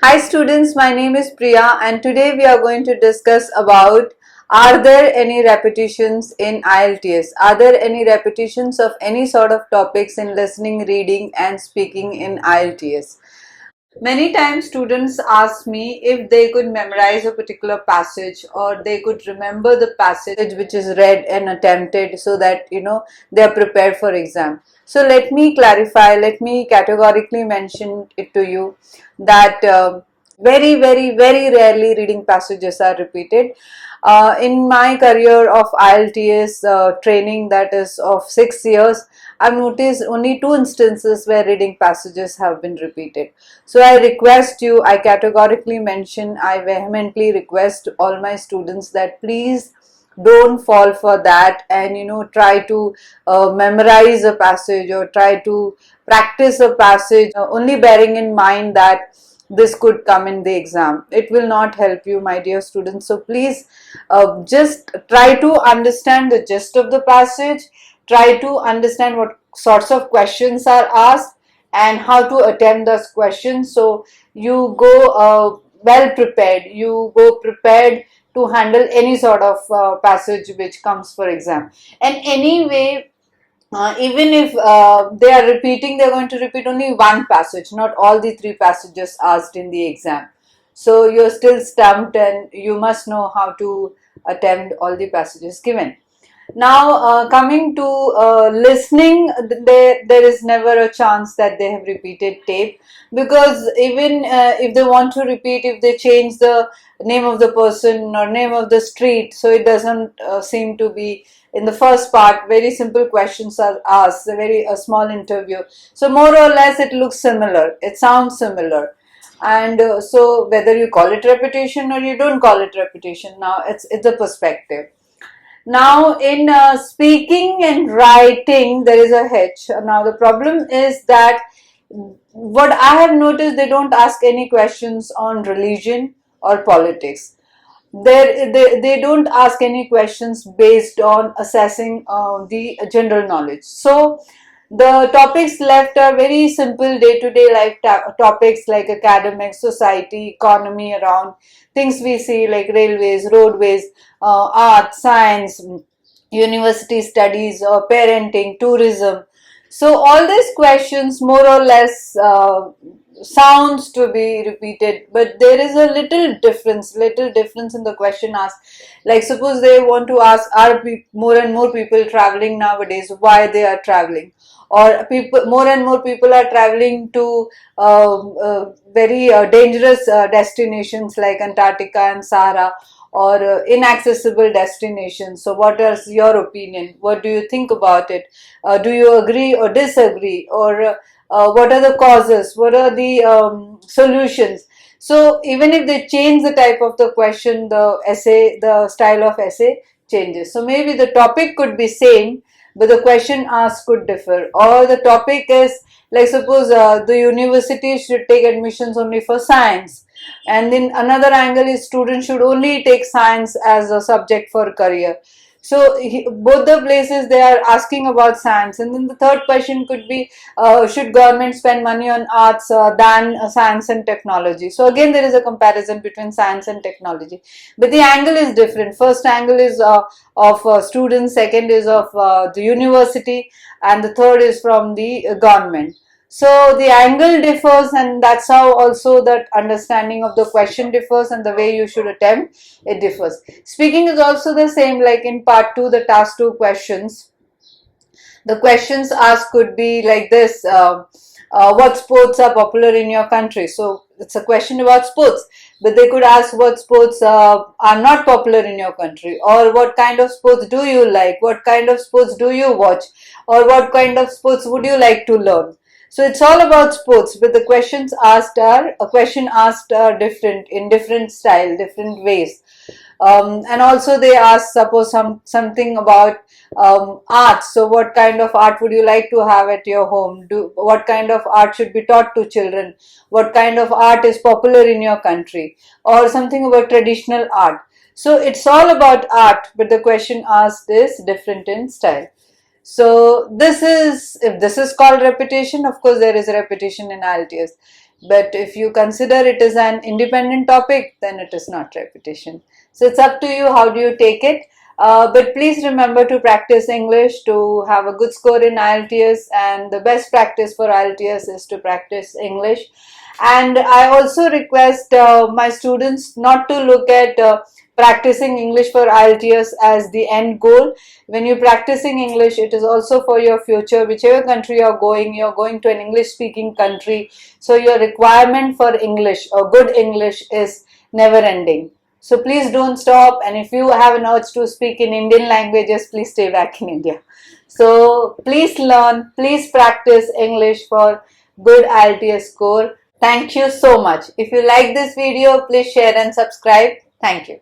Hi students, my name is Priya and today we are going to discuss about are there any repetitions in Ielts? Are there any repetitions of any sort of topics in listening, reading and speaking in Ielts? Many times students ask me if they could memorize a particular passage or they could remember the passage which is read and attempted so that they are prepared for exam. So let me clarify, let me categorically mention it to you that very rarely reading passages are repeated. In my career of IELTS training, that is of 6 years, I've noticed only 2 instances where reading passages have been repeated. So I request you, I categorically mention, I vehemently request all my students that please don't fall for that and try to memorize a passage or try to practice a passage only bearing in mind that this could come in the exam. It will not help you, my dear students. So please just try to understand the gist of the passage, try to understand what sorts of questions are asked and how to attempt those questions, so you go well prepared, you go prepared to handle any sort of passage which comes for exam. And anyway, even if they are repeating, they are going to repeat only one passage, not all the 3 passages asked in the exam. So you're still stumped and you must know how to attempt all the passages given. Now coming to listening, there is never a chance that they have repeated tape, because even if they want to repeat, if they change the name of the person or name of the street, so it doesn't seem to be in the first part. Very simple questions are asked, a small interview, so more or less it looks similar, it sounds similar. And so whether you call it repetition or you don't call it repetition, now it's a perspective. Now in speaking and writing there is a hitch. Now the problem is that what I have noticed, they don't ask any questions on religion or politics. They don't ask any questions based on assessing the general knowledge. So the topics left are very simple day-to-day life topics like academics, society, economy, around things we see like railways, roadways, art, science, university studies, parenting, tourism. So all these questions more or less sounds to be repeated, but there is a little difference in the question asked. Like suppose they want to ask, are more and more people traveling nowadays, why they are traveling, or more and more people are traveling to very dangerous destinations like Antarctica and Sahara, or inaccessible destinations. So what is your opinion? What do you think about it? Do you agree or disagree? Or what are the causes? What are the solutions? So even if they change the type of the question, the style of essay changes. So maybe the topic could be same, but the question asked could differ. Or the topic is like suppose the university should take admissions only for science, and then another angle is students should only take science as a subject for career. So both the places they are asking about science, and then the third question could be should government spend money on arts than science and technology. So again there is a comparison between science and technology, but the angle is different. First angle is of students, second is of the university, and the third is from the government. So the angle differs, and that's how also that understanding of the question differs, and the way you should attempt it differs. Speaking is also the same, like in part 2, the task 2 questions. The questions asked could be like this: what sports are popular in your country? So it's a question about sports, but they could ask what sports are not popular in your country, or what kind of sports do you like, what kind of sports do you watch, or what kind of sports would you like to learn. So it's all about sports, but the questions asked are different, in different style, different ways. And also they ask suppose something about art. So what kind of art would you like to have at your home? What kind of art should be taught to children? What kind of art is popular in your country? Or something about traditional art. So it's all about art, but the question asked is different in style. So this is, if this is called repetition, of course there is a repetition in IELTS. But if you consider it as an independent topic, then it is not repetition. So it's up to you, how do you take it. But please remember to practice English to have a good score in IELTS, and the best practice for IELTS is to practice English. And I also request my students not to look at practicing English for IELTS as the end goal. When you're practicing English, it is also for your future. Whichever country you're going to an English speaking country. So your requirement for English or good English is never ending. So please don't stop, and if you have an urge to speak in Indian languages, please stay back in India. So please learn, please practice English for good IELTS score. Thank you so much. If you like this video, please share and subscribe. Thank you.